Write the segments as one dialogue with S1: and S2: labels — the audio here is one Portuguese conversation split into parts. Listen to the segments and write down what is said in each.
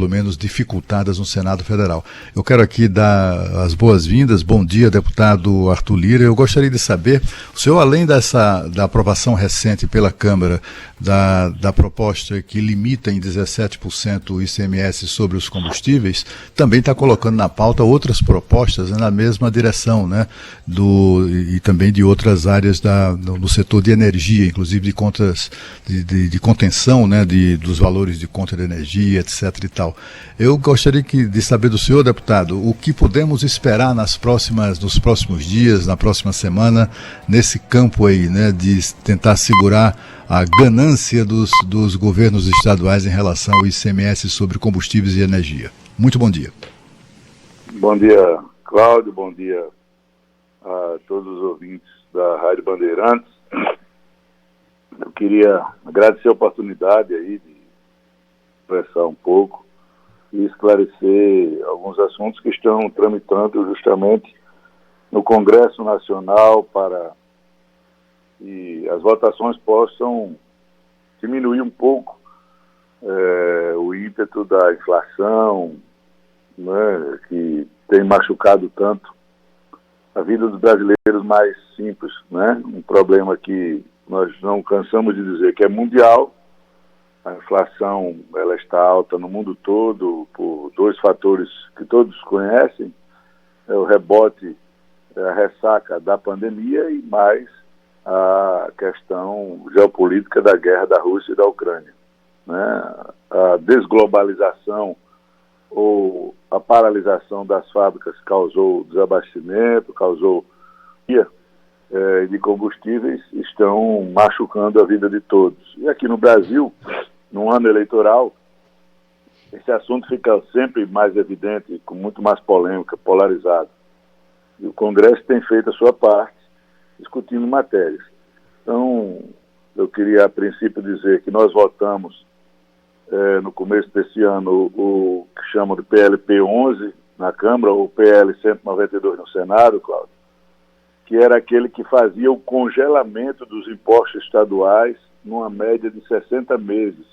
S1: pelo menos dificultadas no Senado Federal. Eu quero aqui dar as boas-vindas. Bom dia, deputado Arthur Lira. Eu gostaria de saber, o senhor, além da aprovação recente pela Câmara da proposta que limita em 17% o ICMS sobre os combustíveis, também está colocando na pauta outras propostas, né, na mesma direção, né, e também de outras áreas no setor de energia, inclusive de contas de contenção, né, dos valores de conta de energia, etc. e tal. Eu gostaria de saber do senhor, deputado, o que podemos esperar nos próximos dias, na próxima semana, nesse campo aí, né, de tentar segurar a ganância dos governos estaduais em relação ao ICMS sobre combustíveis e energia. Muito bom dia.
S2: Bom dia, Cláudio. Bom dia a todos os ouvintes da Rádio Bandeirantes. Eu queria agradecer a oportunidade aí de expressar um pouco e esclarecer alguns assuntos que estão tramitando justamente no Congresso Nacional para que as votações possam diminuir um pouco o ímpeto da inflação, né, que tem machucado tanto a vida dos brasileiros mais simples, né? Um problema que nós não cansamos de dizer que é mundial. A inflação, ela está alta no mundo todo por dois fatores que todos conhecem: o rebote, a ressaca da pandemia e mais a questão geopolítica da guerra da Rússia e da Ucrânia, né? A desglobalização ou a paralisação das fábricas causou desabastecimento, causou de combustíveis, estão machucando a vida de todos. E aqui no Brasil, no ano eleitoral, esse assunto fica sempre mais evidente, com muito mais polêmica, polarizado. E o Congresso tem feito a sua parte, discutindo matérias. Então, eu queria, a princípio, dizer que nós votamos no começo desse ano o que chamam de PLP 11 na Câmara, ou PL 192 no Senado, Cláudio, que era aquele que fazia o congelamento dos impostos estaduais numa média de 60 meses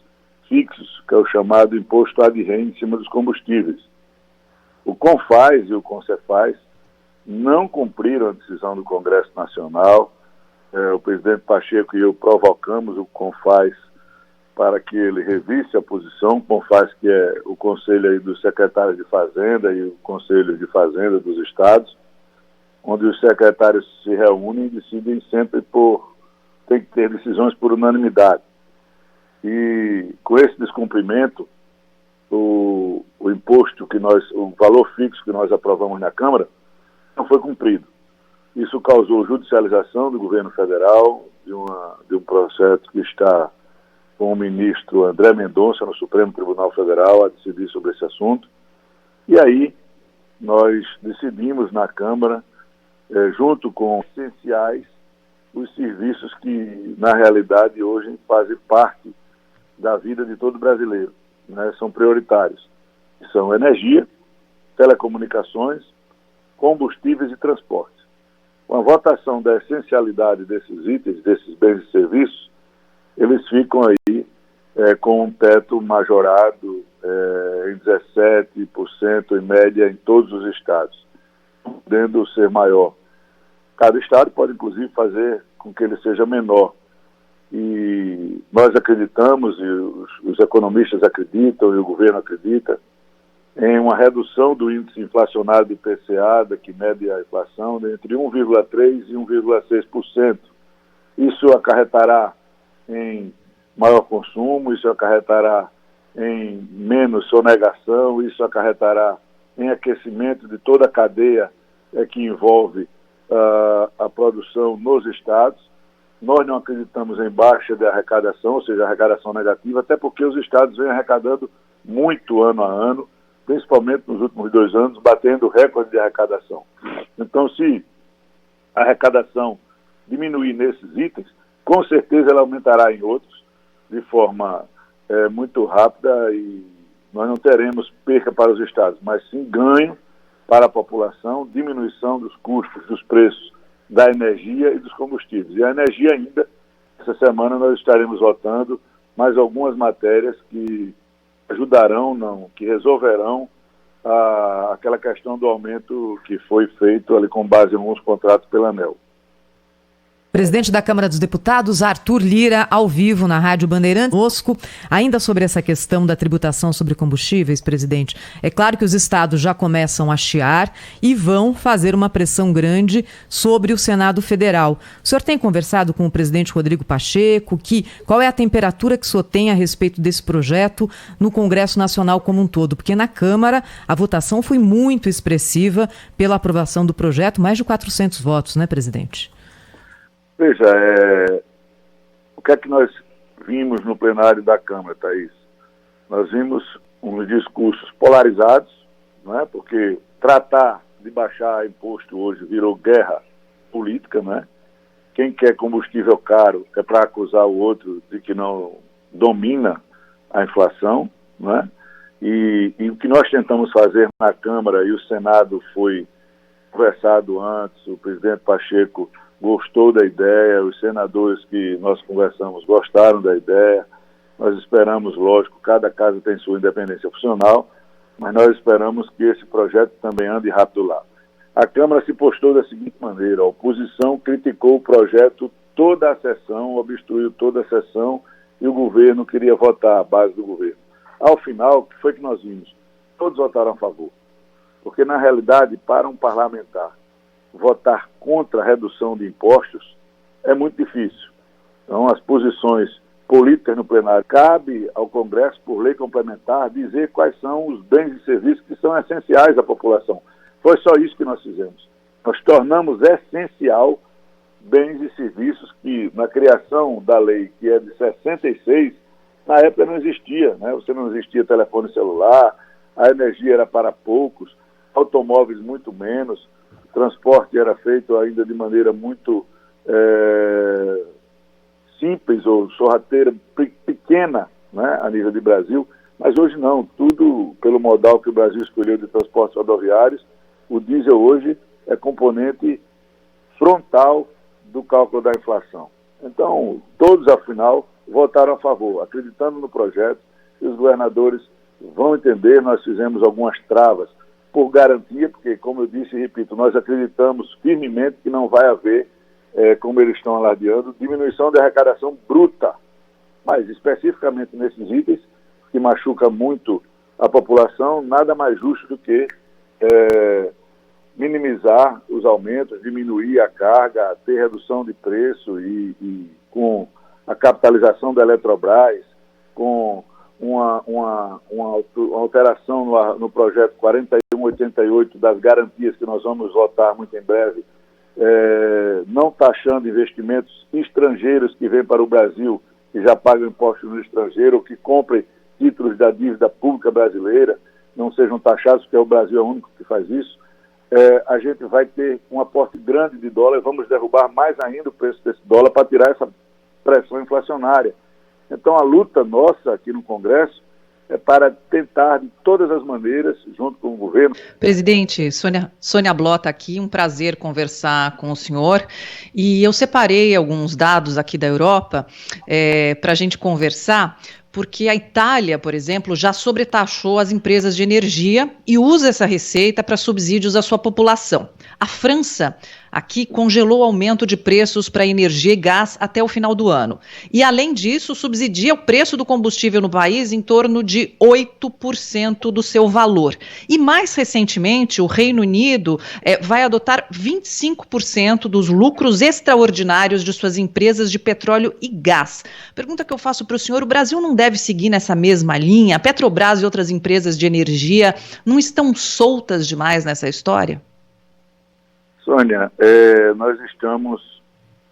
S2: fixos, que é o chamado imposto ad rem em cima dos combustíveis. O CONFAS e o CONCEFAS não cumpriram a decisão do Congresso Nacional. O presidente Pacheco e eu provocamos o CONFAS para que ele revisse a posição. O CONFAS, que é o Conselho aí dos Secretários de Fazenda e o Conselho de Fazenda dos Estados, onde os secretários se reúnem e decidem sempre tem que ter decisões por unanimidade. E com esse descumprimento, o imposto o valor fixo que nós aprovamos na Câmara não foi cumprido. Isso causou judicialização do governo federal, de um processo que está com o ministro André Mendonça no Supremo Tribunal Federal a decidir sobre esse assunto. E aí nós decidimos na Câmara, junto com essenciais, os serviços que, na realidade, hoje fazem parte da vida de todo brasileiro, né? São prioritários. São energia, telecomunicações, combustíveis e transportes. Com a votação da essencialidade desses itens, desses bens e serviços, eles ficam aí com um teto majorado em 17% em média em todos os estados, podendo ser maior. Cada estado pode, inclusive, fazer com que ele seja menor. E nós acreditamos, e os economistas acreditam, e o governo acredita, em uma redução do índice inflacionário do IPCA, que mede a inflação, entre 1,3% e 1,6%. Isso acarretará em maior consumo, isso acarretará em menos sonegação, isso acarretará em aquecimento de toda a cadeia que envolve a produção nos estados. Nós não acreditamos em baixa de arrecadação, ou seja, arrecadação negativa, até porque os estados vêm arrecadando muito ano a ano, principalmente nos últimos 2 anos, batendo recorde de arrecadação. Então, se a arrecadação diminuir nesses itens, com certeza ela aumentará em outros, de forma muito rápida, e nós não teremos perca para os estados, mas sim ganho para a população, diminuição dos custos, dos preços da energia e dos combustíveis. E a energia ainda, essa semana nós estaremos votando mais algumas matérias que ajudarão, não, que resolverão aquela questão do aumento que foi feito ali com base em alguns contratos pela ANEEL.
S3: Presidente da Câmara dos Deputados, Arthur Lira, ao vivo na Rádio Bandeirantes. Conosco, ainda sobre essa questão da tributação sobre combustíveis, presidente. É claro que os estados já começam a chiar e vão fazer uma pressão grande sobre o Senado Federal. O senhor tem conversado com o presidente Rodrigo Pacheco? Qual é a temperatura que o senhor tem a respeito desse projeto no Congresso Nacional como um todo? Porque na Câmara a votação foi muito expressiva pela aprovação do projeto, mais de 400 votos, né, presidente?
S2: Veja, o que é que nós vimos no plenário da Câmara, Thaís? Nós vimos uns discursos polarizados, não é? Porque tratar de baixar imposto hoje virou guerra política, não é? Quem quer combustível caro é para acusar o outro de que não domina a inflação, não é? E o que nós tentamos fazer na Câmara, e o Senado foi conversado antes, o presidente Pacheco gostou da ideia, os senadores que nós conversamos gostaram da ideia. Nós esperamos, lógico, cada casa tem sua independência funcional, mas nós esperamos que esse projeto também ande rápido lá. A Câmara se postou da seguinte maneira: a oposição criticou o projeto toda a sessão, obstruiu toda a sessão, e o governo queria votar, a base do governo. Ao final, o que foi que nós vimos? Todos votaram a favor, porque na realidade, para um parlamentar votar contra a redução de impostos é muito difícil. Então, as posições políticas no plenário, cabe ao Congresso, por lei complementar, dizer quais são os bens e serviços que são essenciais à população. Foi só isso que nós fizemos. Nós tornamos essencial bens e serviços que, na criação da lei, que é de 66, na época não existia, né? Você não existia telefone celular, a energia era para poucos, automóveis muito menos, o transporte era feito ainda de maneira muito simples ou sorrateira, pequena, né, a nível de Brasil, mas hoje não, tudo pelo modal que o Brasil escolheu de transportes rodoviários, o diesel hoje é componente frontal do cálculo da inflação. Então, todos, afinal, votaram a favor, acreditando no projeto, e os governadores vão entender. Nós fizemos algumas travas por garantia, porque, como eu disse e repito, nós acreditamos firmemente que não vai haver, como eles estão alardeando, diminuição de arrecadação bruta, mas especificamente nesses itens que machuca muito a população, nada mais justo do que minimizar os aumentos, diminuir a carga, ter redução de preço e com a capitalização da Eletrobras, com uma alteração no projeto 4188 das garantias que nós vamos votar muito em breve, não taxando investimentos estrangeiros que vêm para o Brasil, que já pagam impostos no estrangeiro, ou que comprem títulos da dívida pública brasileira, não sejam taxados, porque o Brasil é o único que faz isso. A gente vai ter um aporte grande de dólar e vamos derrubar mais ainda o preço desse dólar para tirar essa pressão inflacionária. Então, a luta nossa aqui no Congresso é para tentar, de todas as maneiras, junto com o governo...
S4: Presidente, Sônia Blota aqui, um prazer conversar com o senhor. E eu separei alguns dados aqui da Europa para a gente conversar, porque a Itália, por exemplo, já sobretaxou as empresas de energia e usa essa receita para subsídios à sua população. A França, aqui, congelou o aumento de preços para energia e gás até o final do ano. E, além disso, subsidia o preço do combustível no país em torno de 8% do seu valor. E, mais recentemente, o Reino Unido vai adotar 25% dos lucros extraordinários de suas empresas de petróleo e gás. Pergunta que eu faço para o senhor: o Brasil não deve seguir nessa mesma linha? A Petrobras e outras empresas de energia não estão soltas demais nessa história?
S2: Sônia, nós estamos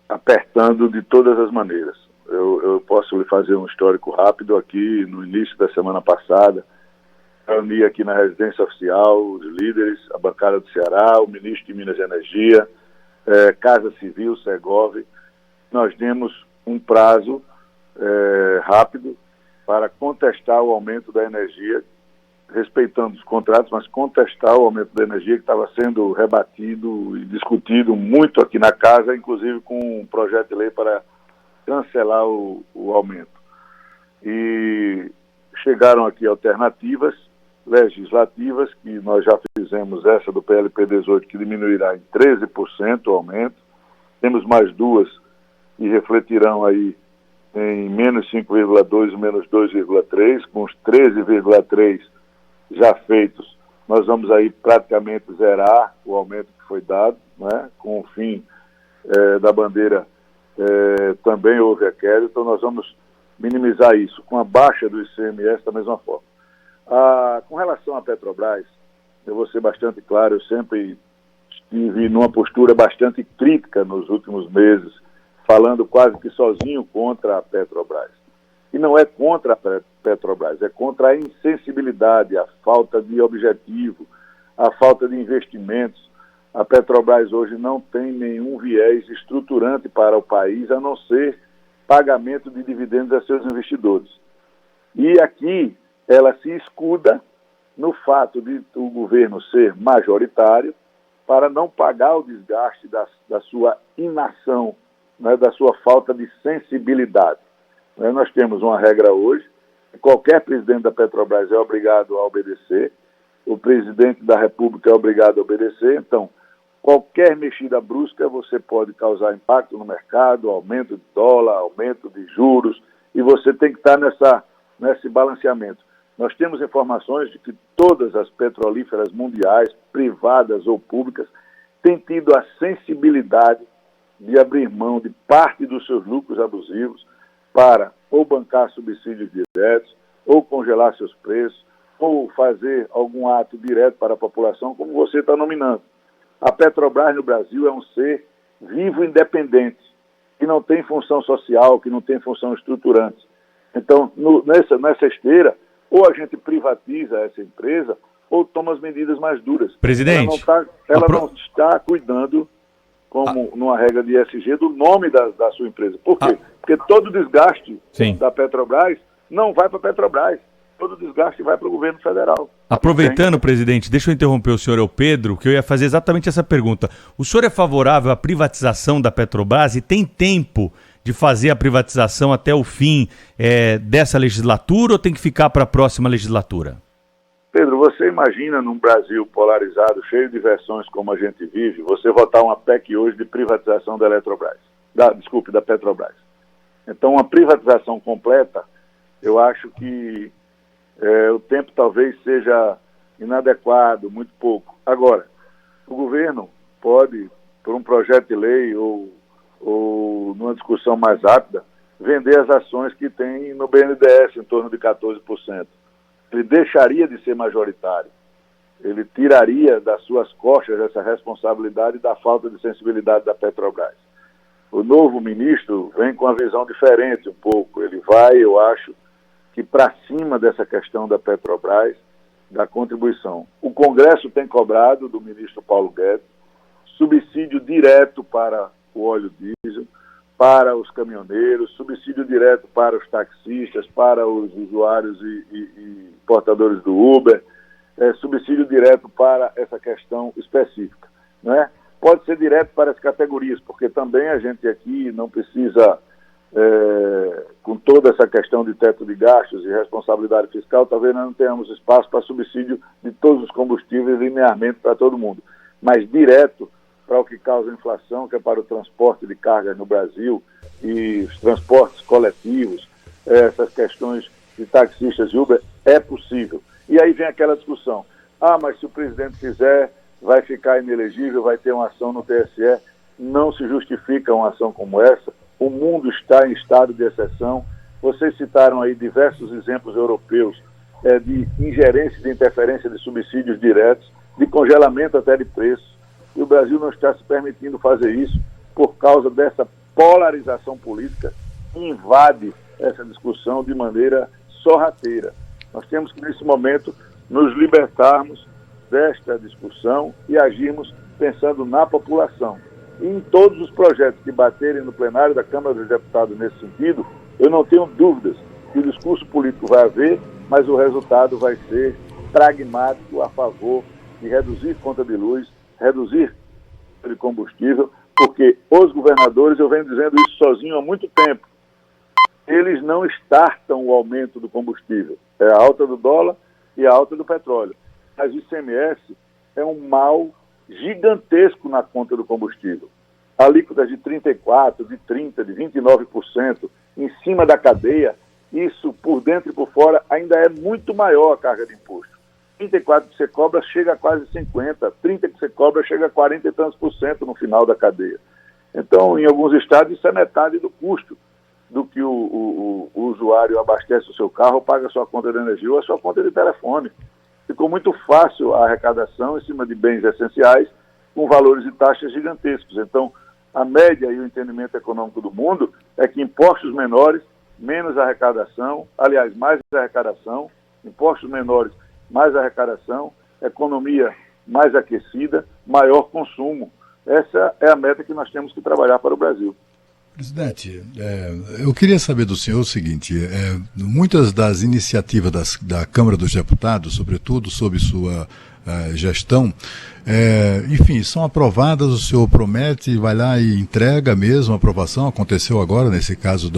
S2: apertando de todas as maneiras. Eu posso lhe fazer um histórico rápido aqui. No início da semana passada, reuni aqui na residência oficial os líderes, a bancada do Ceará, o ministro de Minas e Energia, Casa Civil, Segov. Nós demos um prazo rápido para contestar o aumento da energia, respeitando os contratos, mas contestar o aumento da energia que estava sendo rebatido e discutido muito aqui na casa, inclusive com um projeto de lei para cancelar o aumento. E chegaram aqui alternativas legislativas, que nós já fizemos essa do PLP 18, que diminuirá em 13% o aumento. Temos mais duas que refletirão aí em menos 5,2 e menos 2,3, com os 13,3 já feitos, nós vamos aí praticamente zerar o aumento que foi dado, né? Com o fim da bandeira também houve a queda, então nós vamos minimizar isso, com a baixa do ICMS da mesma forma. Com relação à Petrobras, eu vou ser bastante claro, eu sempre estive numa postura bastante crítica nos últimos meses, falando quase que sozinho contra a Petrobras. E não é contra a Petrobras, é contra a insensibilidade, a falta de objetivo, a falta de investimentos. A Petrobras hoje não tem nenhum viés estruturante para o país, a não ser pagamento de dividendos a seus investidores. E aqui ela se escuda no fato de o governo ser majoritário para não pagar o desgaste da sua inação, né, da sua falta de sensibilidade. Nós temos uma regra hoje, qualquer presidente da Petrobras é obrigado a obedecer, o presidente da República é obrigado a obedecer, então qualquer mexida brusca você pode causar impacto no mercado, aumento de dólar, aumento de juros, e você tem que estar nesse balanceamento. Nós temos informações de que todas as petrolíferas mundiais, privadas ou públicas, têm tido a sensibilidade de abrir mão de parte dos seus lucros abusivos para ou bancar subsídios diretos, ou congelar seus preços, ou fazer algum ato direto para a população, como você está nominando. A Petrobras no Brasil é um ser vivo e independente, que não tem função social, que não tem função estruturante. Então, nessa esteira, ou a gente privatiza essa empresa, ou toma as medidas mais duras.
S5: Presidente,
S2: ela não está cuidando, como numa regra de ESG, do nome da sua empresa. Por quê? Porque todo desgaste da Petrobras não vai para a Petrobras. Todo desgaste vai para o governo federal.
S5: Aproveitando, presidente, deixa eu interromper o senhor, Pedro, que eu ia fazer exatamente essa pergunta. O senhor é favorável à privatização da Petrobras e tem tempo de fazer a privatização até o fim dessa legislatura ou tem que ficar para a próxima legislatura?
S2: Pedro, você imagina num Brasil polarizado, cheio de versões como a gente vive, você votar uma PEC hoje de privatização da Eletrobras, da Petrobras. Então, uma privatização completa, eu acho que o tempo talvez seja inadequado, muito pouco. Agora, o governo pode, por um projeto de lei ou numa discussão mais rápida, vender as ações que tem no BNDES, em torno de 14%. Ele deixaria de ser majoritário. Ele tiraria das suas costas essa responsabilidade da falta de sensibilidade da Petrobras. O novo ministro vem com uma visão diferente um pouco. Ele vai, eu acho, que para cima dessa questão da Petrobras, da contribuição. O Congresso tem cobrado do ministro Paulo Guedes subsídio direto para o óleo diesel, para os caminhoneiros, subsídio direto para os taxistas, para os usuários e portadores do Uber, subsídio direto para essa questão específica, né? Pode ser direto para as categorias, porque também a gente aqui não precisa, com toda essa questão de teto de gastos e responsabilidade fiscal, talvez nós não tenhamos espaço para subsídio de todos os combustíveis linearmente para todo mundo, mas direto para o que causa inflação, que é para o transporte de cargas no Brasil e os transportes coletivos, essas questões de taxistas e Uber, é possível. E aí vem aquela discussão, mas se o presidente fizer, vai ficar inelegível, vai ter uma ação no TSE. Não se justifica uma ação como essa. O mundo está em estado de exceção. Vocês citaram aí diversos exemplos europeus de ingerência, de interferência de subsídios diretos, de congelamento até de preços. E o Brasil não está se permitindo fazer isso por causa dessa polarização política que invade essa discussão de maneira sorrateira. Nós temos que, nesse momento, nos libertarmos desta discussão e agirmos pensando na população. E em todos os projetos que baterem no plenário da Câmara dos Deputados nesse sentido, eu não tenho dúvidas que o discurso político vai haver, mas o resultado vai ser pragmático a favor de reduzir conta de luz, reduzir de combustível, porque os governadores, eu venho dizendo isso sozinho há muito tempo, eles não startam o aumento do combustível, É a alta do dólar e a alta do petróleo. Mas o ICMS é um mal gigantesco na conta do combustível. Alíquotas de 34%, de 30%, de 29% em cima da cadeia, isso por dentro e por fora ainda é muito maior a carga de imposto. 34% que você cobra chega a quase 50%, 30% que você cobra chega a 40 e tantos por cento no final da cadeia. Então, em alguns estados, isso é metade do custo do que o usuário abastece o seu carro, paga a sua conta de energia ou a sua conta de telefone. Ficou muito fácil a arrecadação em cima de bens essenciais com valores e taxas gigantescos. Então, a média e o entendimento econômico do mundo é que impostos menores, menos arrecadação, aliás, mais arrecadação, impostos menores, mais arrecadação, economia mais aquecida, maior consumo. Essa é a meta que nós temos que trabalhar para o Brasil.
S1: Presidente, eu queria saber do senhor o seguinte, muitas das iniciativas da Câmara dos Deputados, sobretudo sob sua gestão, enfim, são aprovadas, o senhor promete, vai lá e entrega mesmo a aprovação, aconteceu agora nesse caso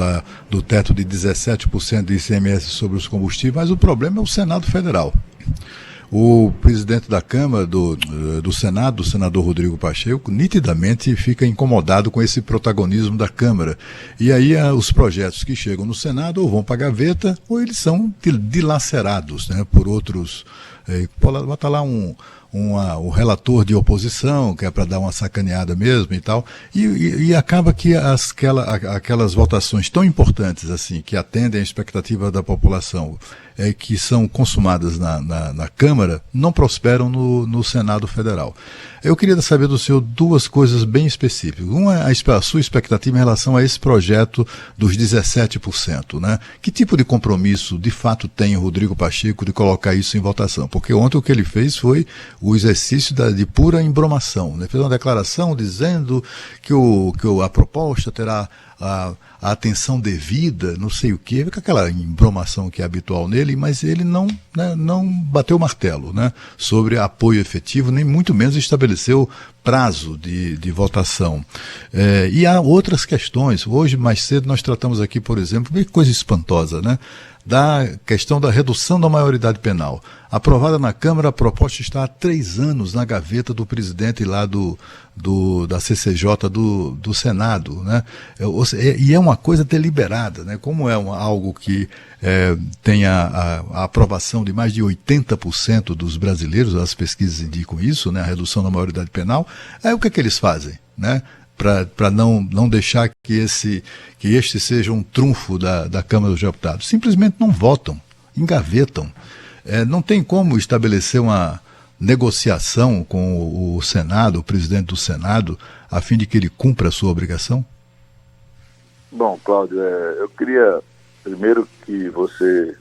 S1: do teto de 17% de ICMS sobre os combustíveis, mas o problema é o Senado Federal. O presidente da Câmara, do Senado, o senador Rodrigo Pacheco, nitidamente fica incomodado com esse protagonismo da Câmara. E aí os projetos que chegam no Senado ou vão para a gaveta ou eles são dilacerados, né, por outros. Bota lá um relator de oposição, que é para dar uma sacaneada mesmo e tal, e acaba que aquelas votações tão importantes assim, que atendem à expectativa da população, que são consumadas na Câmara, não prosperam no Senado Federal. Eu queria saber do senhor duas coisas bem específicas. Uma, a sua expectativa em relação a esse projeto dos 17%, né? Que tipo de compromisso, de fato, tem o Rodrigo Pacheco de colocar isso em votação? Porque ontem o que ele fez foi o exercício de pura embromação, né? Fez uma declaração dizendo que a proposta terá a atenção devida, não sei o quê, com aquela embromação que é habitual nele, mas ele não bateu o martelo, né, sobre apoio efetivo, nem muito menos estabeleceu prazo de votação. E há outras questões. Hoje, mais cedo, nós tratamos aqui, por exemplo, que coisa espantosa, né, da questão da redução da maioridade penal. Aprovada na Câmara, a proposta está há 3 anos na gaveta do presidente lá da CCJ do Senado, né? E é uma coisa deliberada, né? Como é algo que tem a aprovação de mais de 80% dos brasileiros, as pesquisas indicam isso, né? A redução da maioridade penal, aí o que é que eles fazem, né? Para não deixar que este seja um trunfo da Câmara dos Deputados. Simplesmente não votam, engavetam. Não tem como estabelecer uma negociação com o Senado, o presidente do Senado, a fim de que ele cumpra a sua obrigação?
S2: Bom, Cláudio, eu queria primeiro que você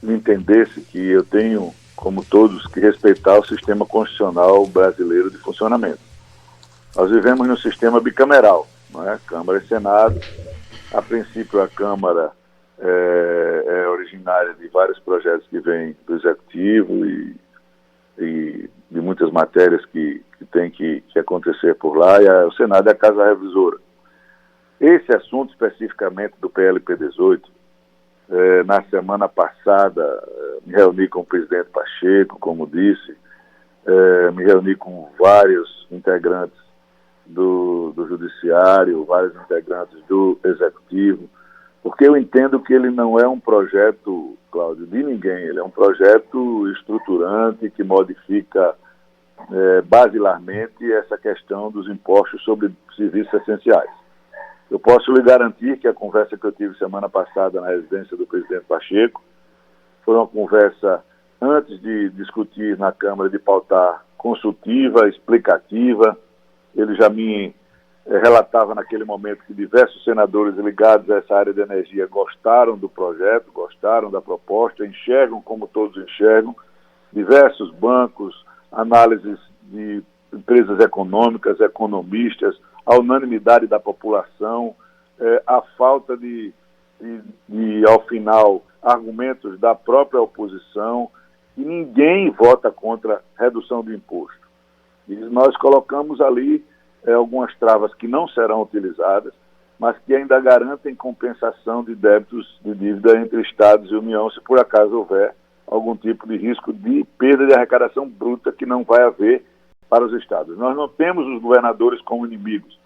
S2: me entendesse que eu tenho, como todos, que respeitar o sistema constitucional brasileiro de funcionamento. Nós vivemos num sistema bicameral, não é? Câmara e Senado. A princípio, a Câmara é originária de vários projetos que vêm do Executivo e de muitas matérias que tem que acontecer por lá, e o Senado é a Casa Revisora. Esse assunto, especificamente do PLP 18, na semana passada, me reuni com o presidente Pacheco, como disse, me reuni com vários integrantes do Judiciário, vários integrantes do Executivo, porque eu entendo que ele não é um projeto, Cláudio, de ninguém, ele é um projeto estruturante que modifica basilarmente essa questão dos impostos sobre serviços essenciais. Eu posso lhe garantir que a conversa que eu tive semana passada na residência do presidente Pacheco foi uma conversa antes de discutir na Câmara, de pautar consultiva, explicativa. Ele já me relatava naquele momento que diversos senadores ligados a essa área de energia gostaram do projeto, gostaram da proposta, enxergam como todos enxergam. Diversos bancos, análises de empresas econômicas, economistas, a unanimidade da população, a falta de, ao final, argumentos da própria oposição, e ninguém vota contra redução do imposto. E nós colocamos ali algumas travas que não serão utilizadas, mas que ainda garantem compensação de débitos de dívida entre Estados e União, se por acaso houver algum tipo de risco de perda de arrecadação bruta que não vai haver para os Estados. Nós não temos os governadores como inimigos,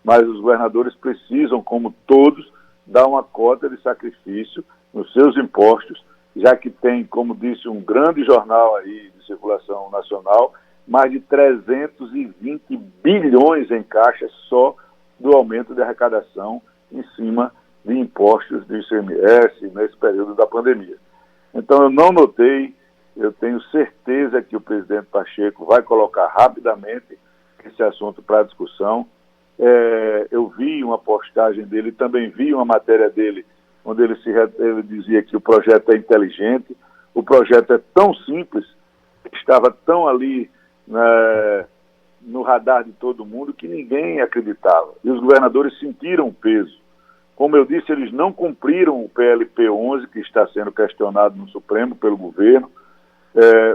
S2: mas os governadores precisam, como todos, dar uma cota de sacrifício nos seus impostos, já que tem, como disse um grande jornal aí de circulação nacional, mais de 320 bilhões em caixa só do aumento de arrecadação em cima de impostos de ICMS nesse período da pandemia. Então eu não notei, eu tenho certeza que o presidente Pacheco vai colocar rapidamente esse assunto para discussão. Eu vi uma postagem dele, também vi uma matéria dele, onde ele dizia que o projeto é inteligente, o projeto é tão simples, estava tão ali no radar de todo mundo que ninguém acreditava. E os governadores sentiram o peso. Como eu disse, eles não cumpriram o PLP 11, que está sendo questionado no Supremo pelo governo.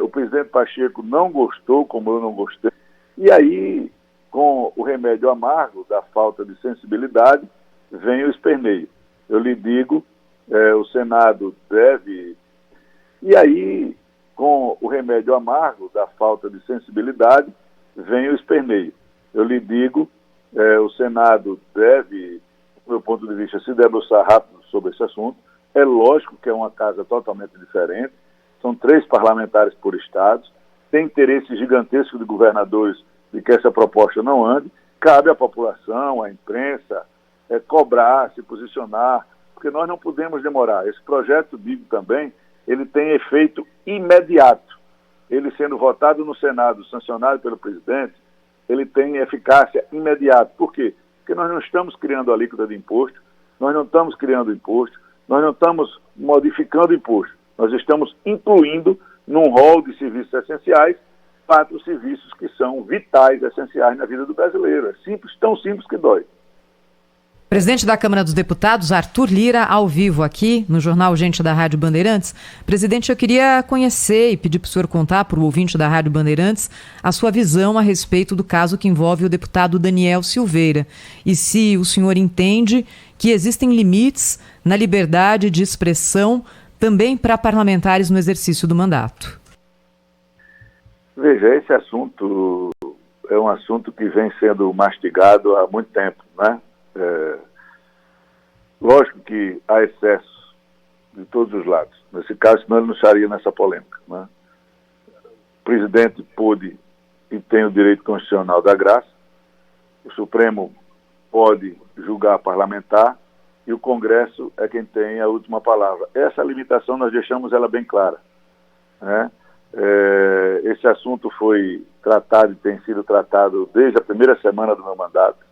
S2: O presidente Pacheco não gostou, como eu não gostei. E aí, com o remédio amargo da falta de sensibilidade, vem o esperneio. Eu lhe digo, o Senado deve... E aí, com o remédio amargo da falta de sensibilidade, vem o esperneio. Eu lhe digo, o Senado deve, do meu ponto de vista, se debruçar rápido sobre esse assunto. É lógico que é uma casa totalmente diferente, são 3 parlamentares por estado, tem interesse gigantesco de governadores de que essa proposta não ande, cabe à população, à imprensa, cobrar, se posicionar, porque nós não podemos demorar. Esse projeto, digo também, ele tem efeito imediato. Ele sendo votado no Senado, sancionado pelo presidente, ele tem eficácia imediata. Por quê? Porque nós não estamos criando alíquota de imposto, nós não estamos criando imposto, nós não estamos modificando imposto, nós estamos incluindo num rol de serviços essenciais 4 serviços que são vitais, essenciais na vida do brasileiro. É simples, tão simples que dói.
S3: Presidente da Câmara dos Deputados, Arthur Lira, ao vivo aqui no Jornal Gente da Rádio Bandeirantes. Presidente, eu queria conhecer e pedir para o senhor contar para o ouvinte da Rádio Bandeirantes a sua visão a respeito do caso que envolve o deputado Daniel Silveira. E se o senhor entende que existem limites na liberdade de expressão também para parlamentares no exercício do mandato.
S2: Veja, esse assunto é um assunto que vem sendo mastigado há muito tempo, né? Lógico que há excesso de todos os lados. Nesse caso, senão ele não estaria nessa polêmica, né? O presidente pôde e tem o direito constitucional da graça, o Supremo pode julgar parlamentar e o Congresso é quem tem a última palavra. Essa limitação nós deixamos ela bem clara, né? Esse assunto foi tratado e tem sido tratado desde a primeira semana do meu mandato.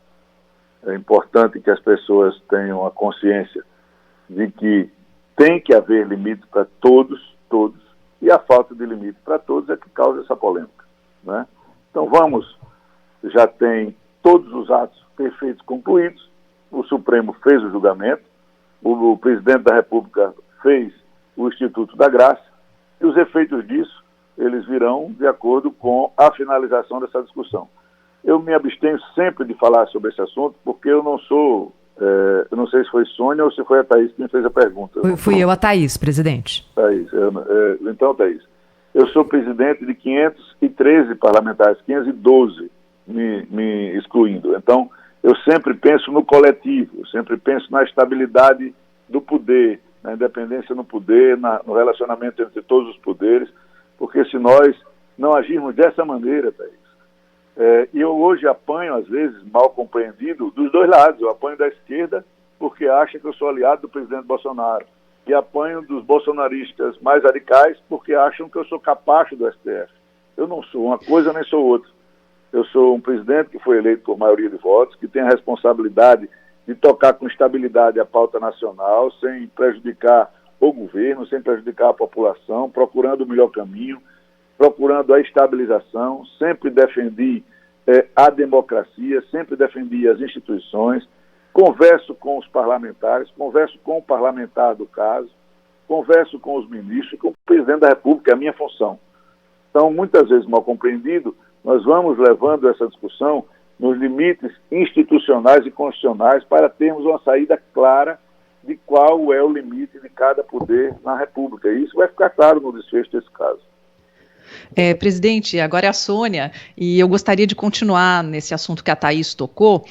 S2: É importante que as pessoas tenham a consciência de que tem que haver limite para todos, e a falta de limite para todos é que causa essa polêmica, né? Então já tem todos os atos perfeitos concluídos, o Supremo fez o julgamento, o presidente da República fez o Instituto da Graça, e os efeitos disso, eles virão de acordo com a finalização dessa discussão. Eu me abstenho sempre de falar sobre esse assunto, porque eu não sou, eu não sei se foi Sônia ou se foi a Thaís quem fez a pergunta.
S3: Fui eu, a Thaís, presidente.
S2: Thaís, então, Thaís, eu sou presidente de 513 parlamentares, 512 me excluindo. Então, eu sempre penso no coletivo, eu sempre penso na estabilidade do poder, na independência no poder, no relacionamento entre todos os poderes, porque se nós não agirmos dessa maneira, Thaís, e eu hoje apanho, às vezes, mal compreendido, dos dois lados. Eu apanho da esquerda porque acha que eu sou aliado do presidente Bolsonaro. E apanho dos bolsonaristas mais radicais porque acham que eu sou capacho do STF. Eu não sou uma coisa nem sou outra. Eu sou um presidente que foi eleito por maioria de votos, que tem a responsabilidade de tocar com estabilidade a pauta nacional, sem prejudicar o governo, sem prejudicar a população, procurando o melhor caminho, procurando a estabilização, sempre defendi a democracia, sempre defendi as instituições, converso com os parlamentares, converso com o parlamentar do caso, converso com os ministros e com o presidente da República, é a minha função. Então, muitas vezes mal compreendido, nós vamos levando essa discussão nos limites institucionais e constitucionais para termos uma saída clara de qual é o limite de cada poder na República. E isso vai ficar claro no desfecho desse caso.
S4: Presidente, agora é a Sônia, e eu gostaria de continuar nesse assunto que a Thaís tocou,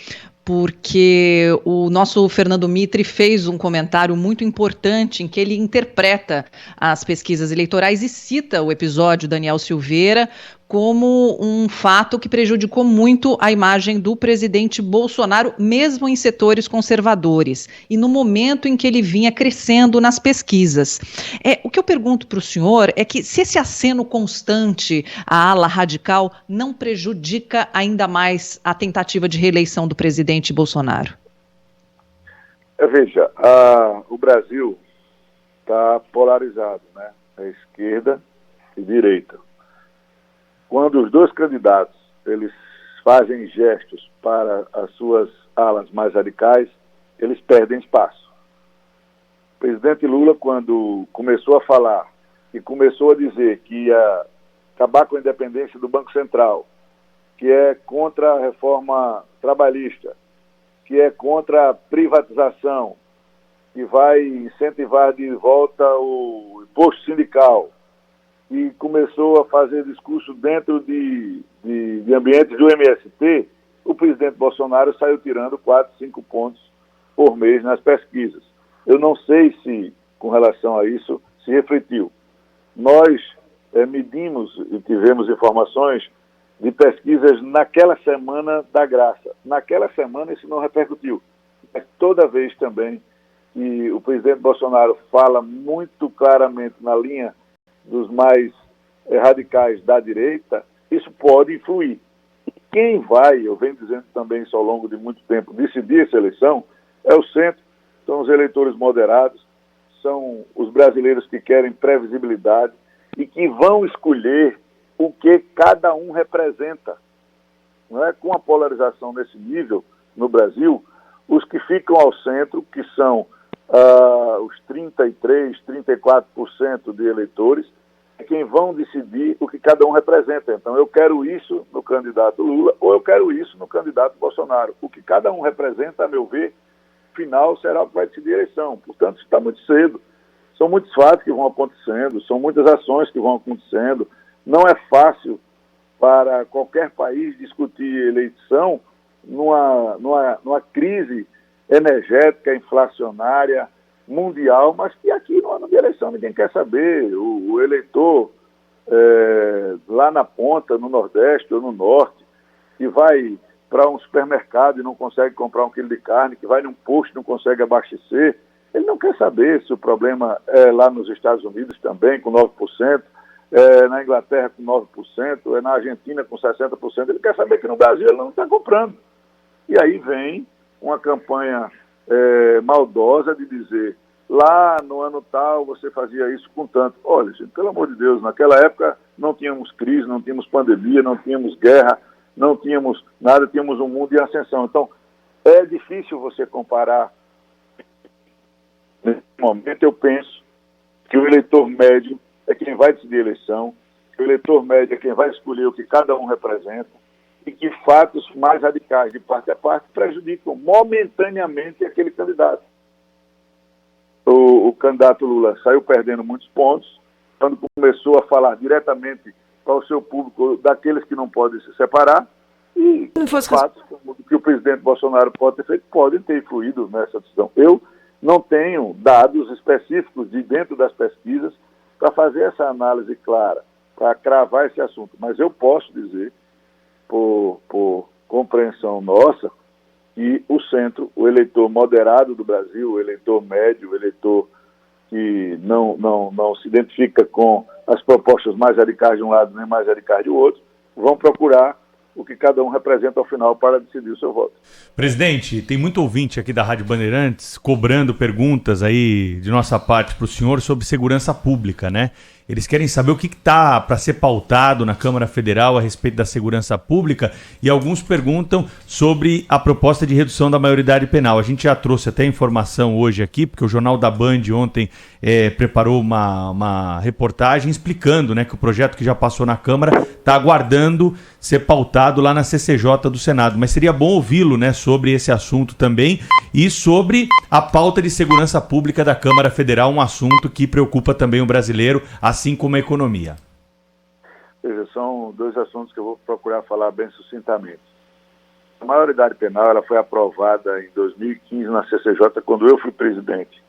S4: porque o nosso Fernando Mitre fez um comentário muito importante em que ele interpreta as pesquisas eleitorais e cita o episódio Daniel Silveira como um fato que prejudicou muito a imagem do presidente Bolsonaro, mesmo em setores conservadores, e no momento em que ele vinha crescendo nas pesquisas. O que eu pergunto para o senhor é que se esse aceno constante à ala radical não prejudica ainda mais a tentativa de reeleição do presidente Bolsonaro.
S2: Veja, o Brasil está polarizado, né? A esquerda e direita. Quando os dois candidatos eles fazem gestos para as suas alas mais radicais, eles perdem espaço. O presidente Lula, quando começou a falar e começou a dizer que ia acabar com a independência do Banco Central, que é contra a reforma trabalhista, que é contra a privatização, que vai incentivar de volta o imposto sindical, e começou a fazer discurso dentro de ambientes do MST, o presidente Bolsonaro saiu tirando 4, 5 pontos por mês nas pesquisas. Eu não sei se, com relação a isso, se refletiu. Nós medimos e tivemos informações de pesquisas naquela semana da graça. Naquela semana isso não repercutiu. Mas toda vez também que o presidente Bolsonaro fala muito claramente na linha dos mais radicais da direita, isso pode influir. E quem vai, eu venho dizendo também isso ao longo de muito tempo, decidir essa eleição é o centro, são os eleitores moderados, são os brasileiros que querem previsibilidade e que vão escolher o que cada um representa. Não é? Com a polarização nesse nível no Brasil, os que ficam ao centro, que são os 33%, 34% de eleitores, é quem vão decidir o que cada um representa. Então, eu quero isso no candidato Lula ou eu quero isso no candidato Bolsonaro. O que cada um representa, a meu ver, final será o que vai decidir a eleição. Portanto, isso está muito cedo. São muitos fatos que vão acontecendo, são muitas ações que vão acontecendo. Não é fácil para qualquer país discutir eleição numa crise energética, inflacionária, mundial, mas que aqui no ano de eleição ninguém quer saber. O eleitor lá na ponta, no Nordeste ou no Norte, que vai para um supermercado e não consegue comprar 1 quilo de carne, que vai num posto e não consegue abastecer, ele não quer saber se o problema é lá nos Estados Unidos também, com 9%, na Inglaterra com 9%, na Argentina com 60%, ele quer saber que no Brasil ele não está comprando. E aí vem uma campanha maldosa de dizer, lá no ano tal você fazia isso com tanto. Olha, gente, pelo amor de Deus, naquela época não tínhamos crise, não tínhamos pandemia, não tínhamos guerra, não tínhamos nada, tínhamos um mundo em ascensão. Então, é difícil você comparar. Nesse momento eu penso que o eleitor médio é quem vai decidir a eleição, que o eleitor médio é quem vai escolher o que cada um representa, e que fatos mais radicais de parte a parte prejudicam momentaneamente aquele candidato. O candidato Lula saiu perdendo muitos pontos, quando começou a falar diretamente para o seu público daqueles que não podem se separar, e fatos que o presidente Bolsonaro pode ter feito podem ter influído nessa decisão. Eu não tenho dados específicos de dentro das pesquisas para fazer essa análise clara, para cravar esse assunto, mas eu posso dizer, por compreensão nossa, que o centro, o eleitor moderado do Brasil, o eleitor médio, o eleitor que não se identifica com as propostas mais radicais de um lado nem mais radicais do outro, vão procurar o que cada um representa ao final para decidir o seu voto.
S5: Presidente, tem muito ouvinte aqui da Rádio Bandeirantes cobrando perguntas aí de nossa parte para o senhor sobre segurança pública, né? Eles querem saber o que está para ser pautado na Câmara Federal a respeito da segurança pública, e alguns perguntam sobre a proposta de redução da maioridade penal. A gente já trouxe até informação hoje aqui, porque o Jornal da Band ontem preparou uma reportagem explicando, né, que o projeto que já passou na Câmara está aguardando ser pautado lá na CCJ do Senado. Mas seria bom ouvi-lo, né, sobre esse assunto também e sobre a pauta de segurança pública da Câmara Federal, um assunto que preocupa também o brasileiro, assim como a economia.
S2: Veja, são dois assuntos que eu vou procurar falar bem sucintamente. A maioridade penal ela foi aprovada em 2015 na CCJ, quando eu fui presidente.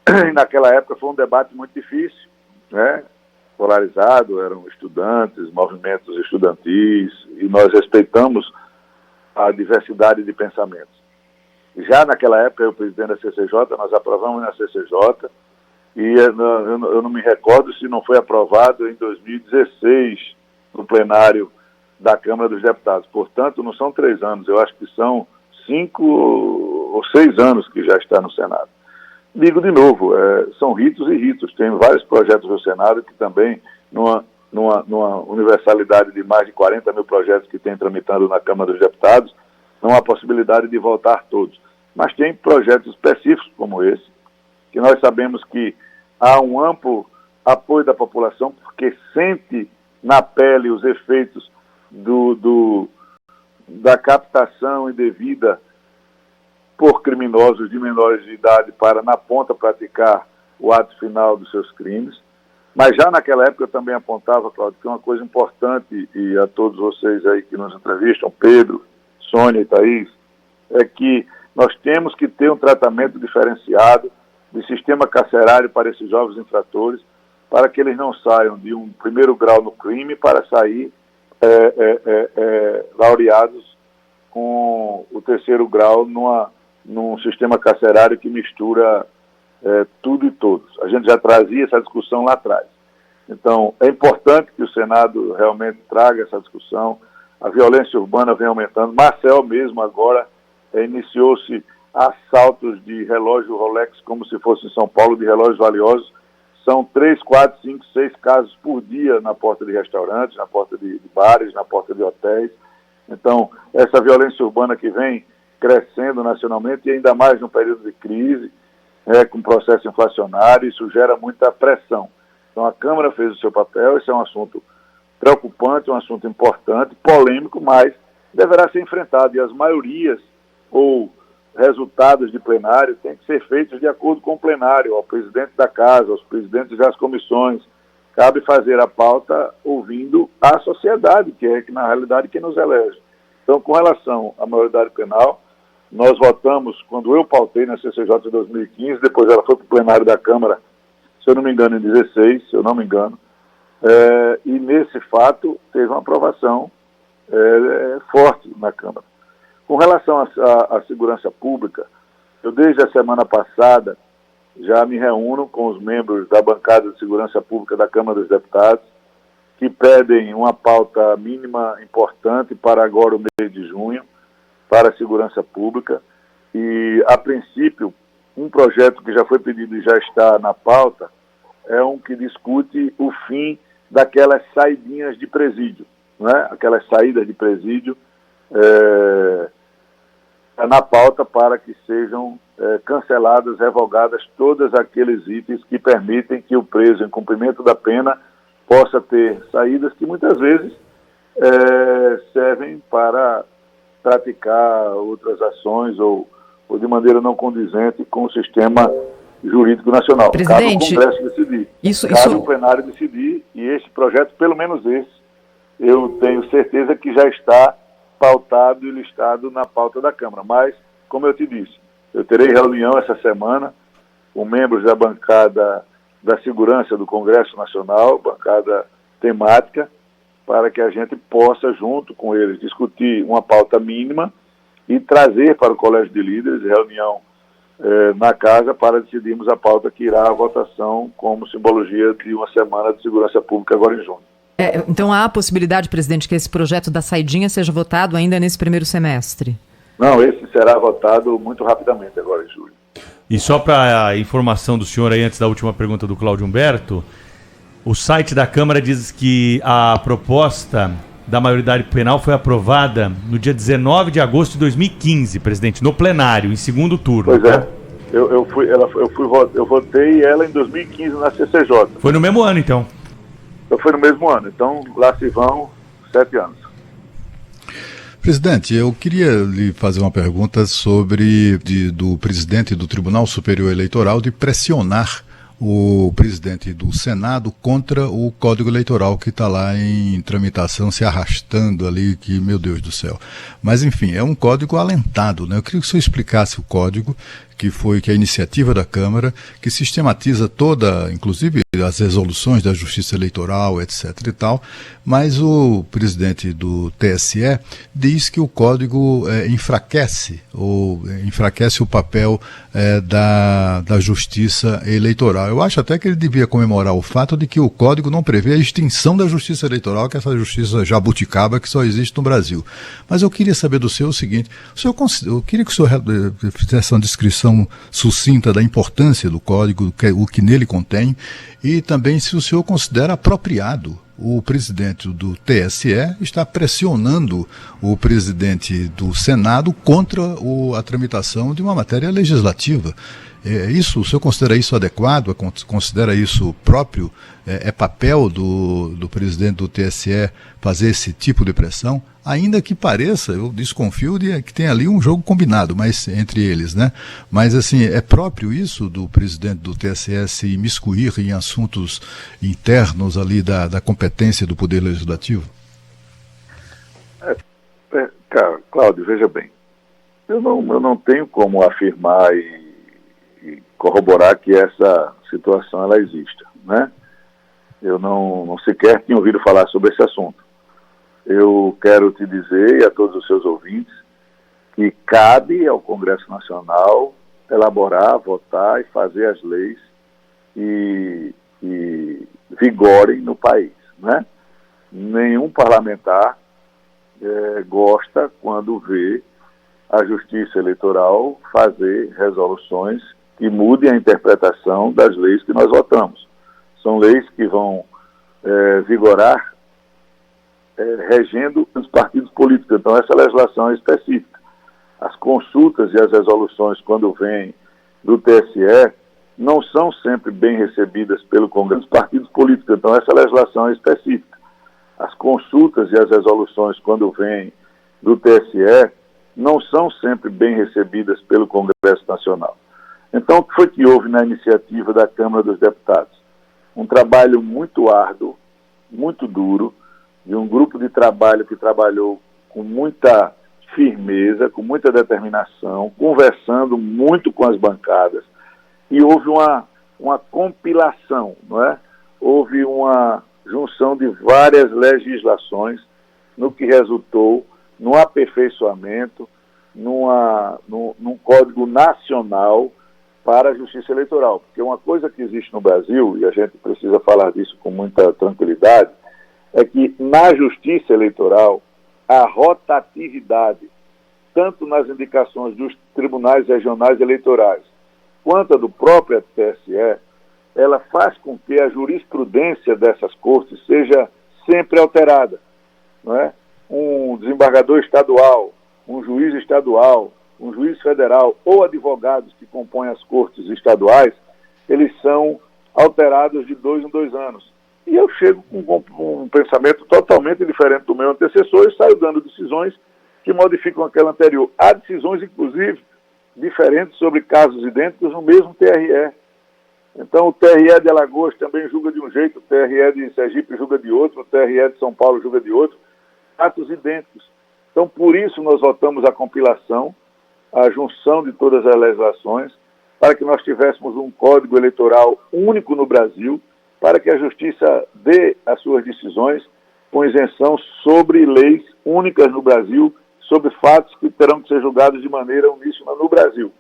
S2: E naquela época foi um debate muito difícil, né? Polarizado, eram estudantes, movimentos estudantis, e nós respeitamos a diversidade de pensamentos. Já naquela época, eu presidente da CCJ, nós aprovamos na CCJ, e eu não me recordo se não foi aprovado em 2016, no plenário da Câmara dos Deputados. Portanto, não são 3 anos, eu acho que são 5 ou 6 anos que já está no Senado. Digo de novo, são ritos e ritos. Tem vários projetos no Senado que também, numa universalidade de mais de 40 mil projetos que tem tramitando na Câmara dos Deputados, não há possibilidade de votar todos. Mas tem projetos específicos como esse, que nós sabemos que há um amplo apoio da população, porque sente na pele os efeitos da captação indevida por criminosos de menores de idade para, na ponta, praticar o ato final dos seus crimes. Mas já naquela época eu também apontava, Cláudio, que uma coisa importante, e a todos vocês aí que nos entrevistam, Pedro, Sônia e Thaís, é que nós temos que ter um tratamento diferenciado de sistema carcerário para esses jovens infratores, para que eles não saiam de um primeiro grau no crime para sair laureados com o terceiro grau num sistema carcerário que mistura tudo e todos. A gente já trazia essa discussão lá atrás. Então, é importante que o Senado realmente traga essa discussão. A violência urbana vem aumentando. Marcel mesmo agora iniciou-se assaltos de relógio Rolex como se fosse em São Paulo, de relógios valiosos. São 3, 4, 5, 6 casos por dia na porta de restaurantes, na porta de bares, na porta de hotéis. Então, essa violência urbana que vem crescendo nacionalmente, e ainda mais num período de crise, com processo inflacionário, isso gera muita pressão. Então, a Câmara fez o seu papel. Esse é um assunto preocupante, um assunto importante, polêmico, mas deverá ser enfrentado. E as maiorias ou resultados de plenário têm que ser feitos de acordo com o plenário, ao presidente da casa, aos presidentes das comissões. Cabe fazer a pauta ouvindo a sociedade, que é, na realidade, quem nos elege. Então, com relação à maioridade penal, nós votamos, quando eu pautei na CCJ em 2015, depois ela foi para o plenário da Câmara, se eu não me engano, em 2016, se eu não me engano, e nesse fato teve uma aprovação forte na Câmara. Com relação à segurança pública, eu desde a semana passada já me reúno com os membros da bancada de segurança pública da Câmara dos Deputados, que pedem uma pauta mínima importante para agora o mês de junho, para a segurança pública, e, a princípio, um projeto que já foi pedido e já está na pauta é um que discute o fim daquelas saidinhas de presídio, né? Aquelas saídas de presídio na pauta para que sejam canceladas, revogadas todos aqueles itens que permitem que o preso, em cumprimento da pena, possa ter saídas que muitas vezes servem para praticar outras ações ou de maneira não condizente com o sistema jurídico nacional.
S3: Presidente,
S2: cabe o Congresso decidir, cabe o plenário decidir, e este projeto, pelo menos esse, eu tenho certeza que já está pautado e listado na pauta da Câmara. Mas, como eu te disse, eu terei reunião essa semana com membros da bancada da segurança do Congresso Nacional, bancada temática, para que a gente possa, junto com eles, discutir uma pauta mínima e trazer para o Colégio de Líderes, reunião na casa, para decidirmos a pauta que irá à votação como simbologia de uma semana de segurança pública agora em junho.
S3: Então há a possibilidade, presidente, que esse projeto da saidinha seja votado ainda nesse primeiro semestre?
S2: Não, esse será votado muito rapidamente agora em julho.
S5: E só para a informação do senhor aí, antes da última pergunta do Cláudio Humberto, O site da Câmara diz que a proposta da maioridade penal foi aprovada no dia 19 de agosto de 2015, presidente, no plenário, em segundo turno.
S2: Pois é. Eu votei ela em 2015 na CCJ.
S5: Foi no mesmo ano, então?
S2: Foi no mesmo ano. Então, lá se vão 7 anos.
S1: Presidente, eu queria lhe fazer uma pergunta do presidente do Tribunal Superior Eleitoral de pressionar o presidente do Senado contra o Código Eleitoral que está lá em tramitação, se arrastando ali, que, meu Deus do céu. Mas, enfim, é um código alentado, né? Eu queria que o senhor explicasse o código, que é a iniciativa da Câmara, que sistematiza toda, inclusive as resoluções da Justiça Eleitoral, etc. e tal, mas o presidente do TSE diz que o código enfraquece o papel da Justiça Eleitoral. Eu acho até que ele devia comemorar o fato de que o código não prevê a extinção da Justiça Eleitoral, que é essa justiça jabuticaba que só existe no Brasil. Mas eu queria saber do senhor o seguinte, eu queria que o senhor fizesse uma descrição sucinta da importância do código, o que nele contém, e também se o senhor considera apropriado o presidente do TSE está pressionando o presidente do Senado contra a tramitação de uma matéria legislativa. O senhor considera isso adequado? Considera isso próprio? É papel do presidente do TSE fazer esse tipo de pressão? Ainda que pareça, eu desconfio de que tem ali um jogo combinado, mas entre eles, né? Mas, assim, é próprio isso do presidente do TSE se imiscuir em assuntos internos ali da competência do Poder Legislativo?
S2: Cara, Cláudio, veja bem, eu não tenho como afirmar e corroborar que essa situação ela exista, né? Eu não sequer tinha ouvido falar sobre esse assunto. Eu quero te dizer, e a todos os seus ouvintes, que cabe ao Congresso Nacional elaborar, votar e fazer as leis que vigorem no país, né? Nenhum parlamentar gosta quando vê a Justiça Eleitoral fazer resoluções que mudem a interpretação das leis que nós votamos. São leis que vão vigorar regendo os partidos políticos. Então, essa legislação é específica. As consultas e as resoluções, quando vêm do TSE, não são sempre bem recebidas pelo Congresso dos partidos políticos. Então, essa legislação é específica. As consultas e as resoluções, quando vêm do TSE, não são sempre bem recebidas pelo Congresso Nacional. Então, o que foi que houve na iniciativa da Câmara dos Deputados? Um trabalho muito árduo, muito duro, de um grupo de trabalho que trabalhou com muita firmeza, com muita determinação, conversando muito com as bancadas, e houve uma compilação, não é? Houve uma junção de várias legislações, no que resultou num aperfeiçoamento, num código nacional para a Justiça Eleitoral. Porque uma coisa que existe no Brasil, e a gente precisa falar disso com muita tranquilidade, é que na Justiça Eleitoral a rotatividade, tanto nas indicações dos tribunais regionais eleitorais, quanto a do próprio TSE, ela faz com que a jurisprudência dessas cortes seja sempre alterada, não é? Um desembargador estadual, um juiz estadual, um juiz federal ou advogados que compõem as cortes estaduais, eles são alterados de 2 em 2 anos. E eu chego com um pensamento totalmente diferente do meu antecessor e saio dando decisões que modificam aquela anterior. Há decisões, inclusive, diferentes sobre casos idênticos no mesmo TRE. Então, o TRE de Alagoas também julga de um jeito, o TRE de Sergipe julga de outro, o TRE de São Paulo julga de outro, atos idênticos. Então, por isso nós votamos a compilação, a junção de todas as legislações, para que nós tivéssemos um código eleitoral único no Brasil, para que a Justiça dê as suas decisões com isenção sobre leis únicas no Brasil, sobre fatos que terão que ser julgados de maneira uníssona no Brasil.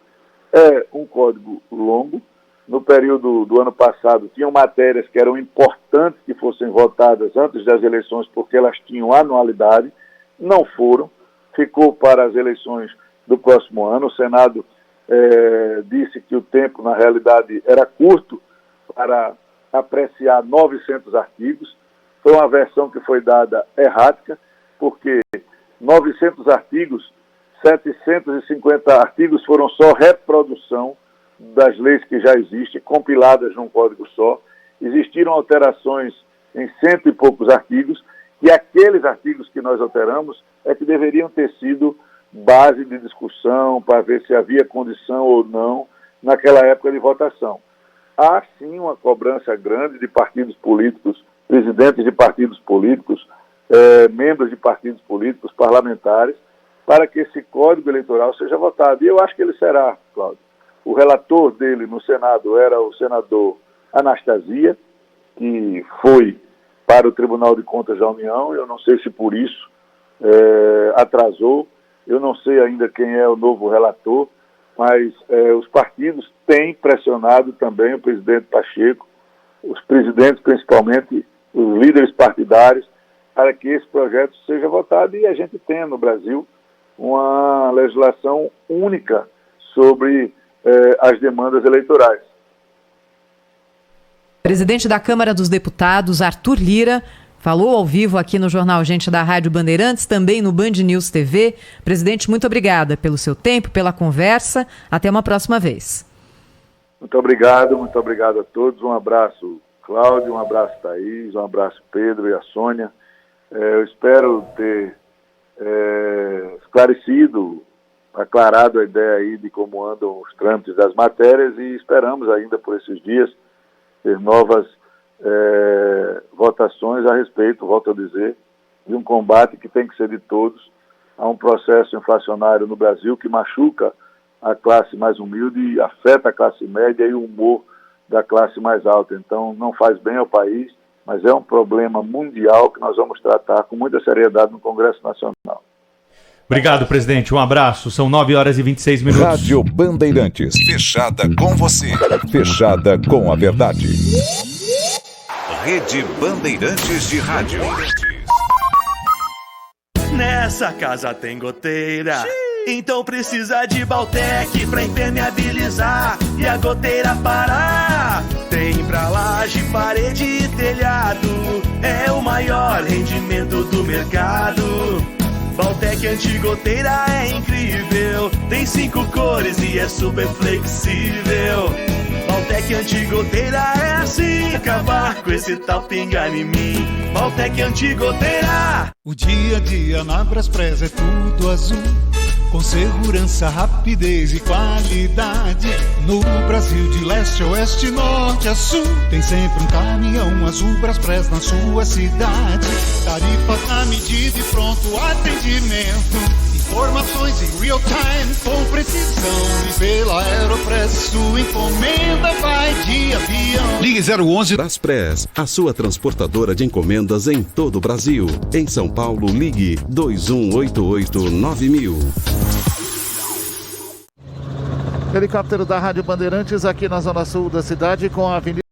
S2: É um código longo. No período do ano passado, tinham matérias que eram importantes que fossem votadas antes das eleições, porque elas tinham anualidade, não foram, ficou para as eleições do próximo ano. O Senado disse que o tempo, na realidade, era curto para apreciar 900 artigos. Foi uma versão que foi dada errática, porque 900 artigos, 750 artigos foram só reprodução das leis que já existem, compiladas num código só. Existiram alterações em 100 e poucos artigos, e aqueles artigos que nós alteramos é que deveriam ter sido base de discussão para ver se havia condição ou não naquela época de votação. Há sim uma cobrança grande de partidos políticos, presidentes de partidos políticos, membros de partidos políticos, parlamentares, para que esse código eleitoral seja votado. E eu acho que ele será, Cláudio. O relator dele no Senado era o senador Anastasia, que foi para o Tribunal de Contas da União. Eu não sei se por isso atrasou. Eu não sei ainda quem é o novo relator, mas os partidos têm pressionado também o presidente Pacheco, os presidentes principalmente, os líderes partidários, para que esse projeto seja votado e a gente tenha no Brasil uma legislação única sobre as demandas eleitorais.
S3: Presidente da Câmara dos Deputados, Arthur Lira, falou ao vivo aqui no Jornal Gente da Rádio Bandeirantes, também no Band News TV. Presidente, muito obrigada pelo seu tempo, pela conversa. Até uma próxima vez.
S2: Muito obrigado a todos. Um abraço, Cláudio, um abraço, Thaís, um abraço, Pedro e a Sônia. Eu espero ter esclarecido, aclarado a ideia aí de como andam os trâmites das matérias e esperamos ainda por esses dias ter novas votações a respeito, volto a dizer, de um combate que tem que ser de todos a um processo inflacionário no Brasil que machuca a classe mais humilde, afeta a classe média e o humor da classe mais alta. Então não faz bem ao país, mas é um problema mundial que nós vamos tratar com muita seriedade no Congresso Nacional.
S5: Obrigado, presidente. Um abraço. São 9h26.
S6: Rádio Bandeirantes. Fechada com você. Fechada com a verdade. Rede Bandeirantes de Rádio.
S7: Nessa casa tem goteira, então precisa de Baltec pra impermeabilizar e a goteira parar. Tem pra laje, parede e telhado, é o maior rendimento do mercado. Baltec antigoteira é incrível, tem 5 cores e é super flexível. Baltec antigoteira é assim, acabar com esse tal pingar em mim. Baltec antigoteira.
S8: O dia a dia na Braspress é tudo azul, com segurança, rapidez e qualidade. No Brasil de leste a oeste, norte a sul, tem sempre um caminhão azul Braspress na sua cidade. Tarifa na medida e pronto atendimento. Informações em real time com precisão. E pela Aeropress sua encomenda vai de avião.
S6: Ligue 011 Braspress, a sua transportadora de encomendas em todo o Brasil. Em São Paulo, ligue 2188-9000.
S9: Helicóptero da Rádio Bandeirantes aqui na zona sul da cidade com a Avenida